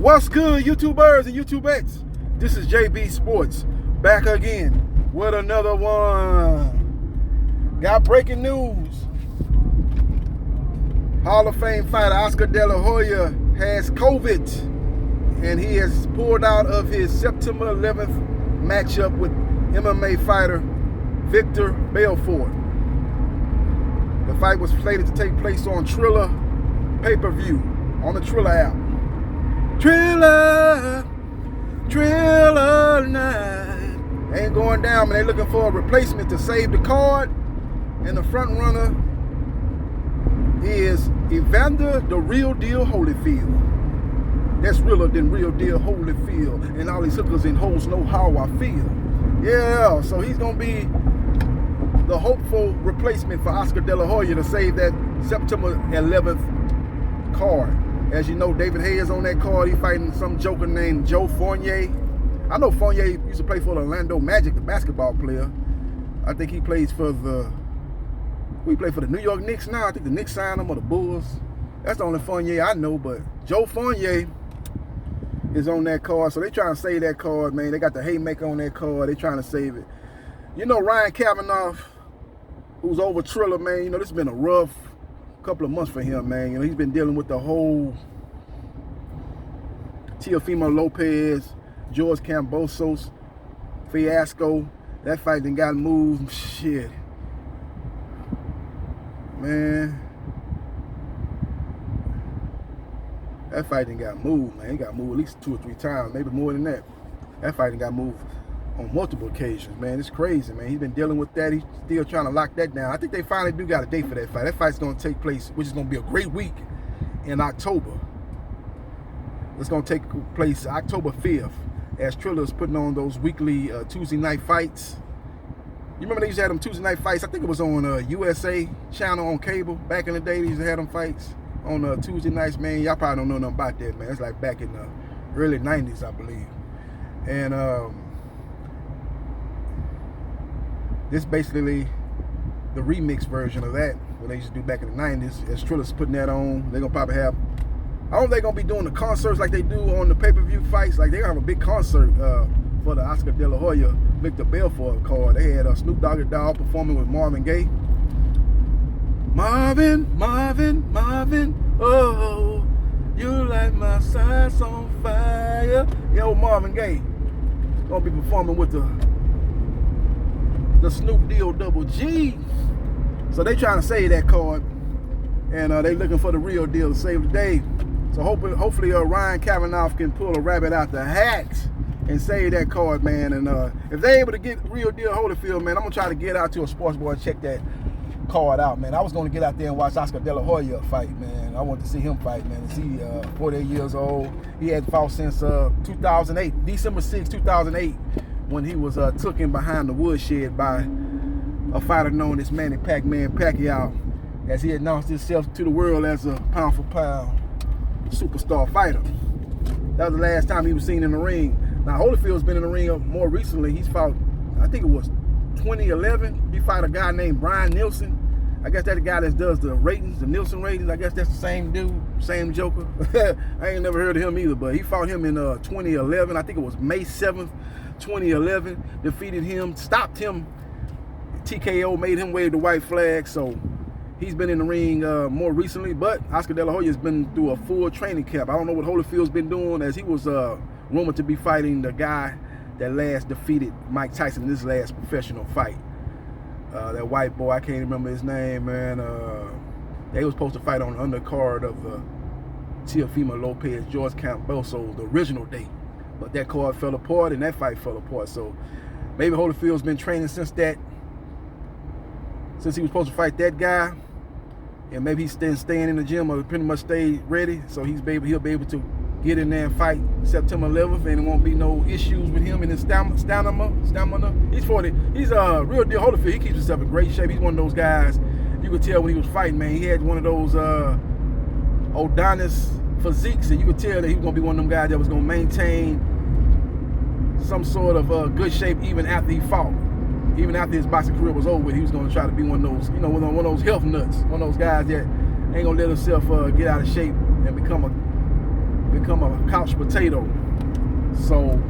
What's good, YouTubers and YouTubettes? This is JBsports back again with another one. Got breaking news. Hall of Fame fighter Oscar De La Hoya has COVID, and he has pulled out of his September 11th matchup with MMA fighter Victor Belfort. The fight was slated to take place on Triller pay-per-view on the Triller app. Triller night ain't going down, man. They looking for a replacement to save the card, and the front runner is Evander the Real Deal Holyfield. That's realer than Real Deal Holyfield, and all these hookers and hoes know how I feel. Yeah, so he's gonna be the hopeful replacement for Oscar De La Hoya to save that September 11th card. As you know, David Hayes on that card. He's fighting some joker named Joe Fournier. I know Fournier used to play for the Orlando Magic, the basketball player. I think he plays for the New York Knicks now. I think the Knicks signed him, or the Bulls. That's the only Fournier I know, but Joe Fournier is on that card. So they trying to save that card, man. They got the haymaker on that card. They trying to save it. You know, Ryan Kavanaugh, who's over Triller, man, you know, this has been a rough couple of months for him, man. You know, he's been dealing with the whole Teofimo Lopez, George Kambosos fiasco. That fight done got moved. Shit. Man. That fight done got moved, man. It got moved at least 2 or 3 times, maybe more than that. That fight done got moved on multiple occasions, man. It's crazy, man. He's been dealing with that. He's still trying to lock that down. I think they finally do got a date for that fight. That fight's going to take place, which is going to be a great week, in October. It's going to take place October 5th, as Triller's putting on those weekly Tuesday night fights. You remember they used to have them Tuesday night fights? I think it was on USA channel on cable. Back in the day, they used to have them fights on Tuesday nights, man. Y'all probably don't know nothing about that, man. It's like back in the early 90s, I believe. And this basically the remix version of that, what they used to do back in the 90s. As Triller's putting that on, they're gonna probably have, I don't think they're gonna be doing the concerts like they do on the pay-per-view fights. Like, they're gonna have a big concert for the Oscar De La Hoya Victor Belfort card. They had Snoop Doggy Dogg performing with Marvin Gaye. Marvin, oh, you light my sights on fire. Yo, Marvin Gaye gonna be performing with the Snoop Deal Double G. So they trying to save that card, and they looking for the Real Deal to save the day. So hopefully Ryan Kavanaugh can pull a rabbit out the hat and save that card, man. And if they're able to get Real Deal Holyfield, man, I'm gonna try to get out to a sports bar and check that card out, man. I was gonna get out there and watch Oscar De La Hoya fight, man. I want to see him fight, man. He's 48 years old. He had fought since 2008, December 6, 2008. When he was took in behind the woodshed by a fighter known as Manny Pac-Man Pacquiao, as he announced himself to the world as a pound-for-pound superstar fighter. That was the last time he was seen in the ring. Now, Holyfield's been in the ring more recently. He's fought, I think it was 2011. He fought a guy named Brian Nielsen. I guess that's the guy that does the ratings, the Nielsen ratings. I guess that's the same dude, same joker. I ain't never heard of him either, but he fought him in 2011. I think it was May 7th, 2011, defeated him, stopped him, TKO, made him wave the white flag. So he's been in the ring more recently, but Oscar De La Hoya has been through a full training camp. I don't know what Holyfield's been doing, as he was rumored to be fighting the guy that last defeated Mike Tyson in his last professional fight. That white boy, I can't remember his name, man. They was supposed to fight on the undercard of Teofimo Lopez, George Kambosos, the original date. But that card fell apart, and that fight fell apart. So maybe Holyfield's been training since he was supposed to fight that guy, and maybe he's staying in the gym or pretty much stay ready. So he'll be able to get in there and fight September 11th, and there won't be no issues with him and his stamina. He's 40. He's a Real Deal Holyfield. He keeps himself in great shape. He's one of those guys, you could tell when he was fighting, man, he had one of those Adonis physiques, and you could tell that he was going to be one of them guys that was going to maintain some sort of good shape even after he fought. Even after his boxing career was over, he was going to try to be one of those, one of those health nuts, one of those guys that ain't going to let himself get out of shape and become become a couch potato. So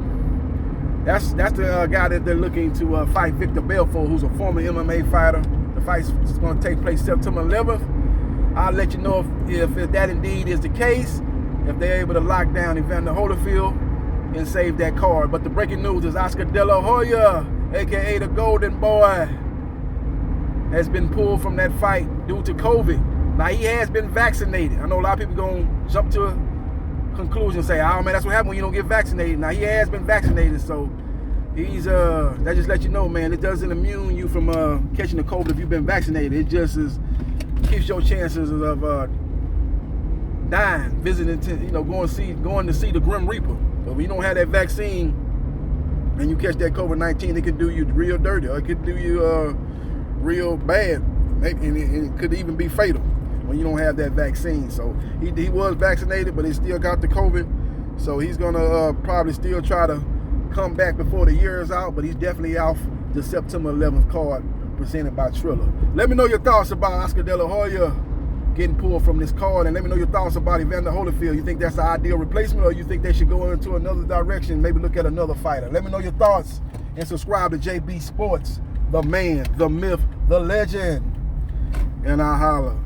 that's the guy that they're looking to fight Victor Belfort, who's a former MMA fighter. The fight is going to take place September 11th. I'll let you know if that indeed is the case, if they're able to lock down Evander Holyfield and save that card. But the breaking news is Oscar De La Hoya, aka the Golden Boy, has been pulled from that fight due to COVID. Now, he has been vaccinated. I know a lot of people going to jump to a conclusion and say, oh man, that's what happens when you don't get vaccinated. Now, he has been vaccinated, so he's that just let you know, man, it doesn't immune you from catching the COVID if you've been vaccinated. It just keeps your chances of dying, visiting, going to see the Grim Reaper. But when you don't have that vaccine and you catch that COVID-19, it could do you real dirty, or it could do you real bad, maybe, and it could even be fatal when you don't have that vaccine. So he was vaccinated, but he still got the COVID. So he's gonna probably still try to come back before the year is out, but he's definitely off the September 11th card presented by Triller. Let me know your thoughts about Oscar De La Hoya getting pulled from this card, and let me know your thoughts about Evander Holyfield. You think that's the ideal replacement, or you think they should go into another direction, maybe look at another fighter? Let me know your thoughts, and subscribe to JB Sports, the man, the myth, the legend, and I'll holler.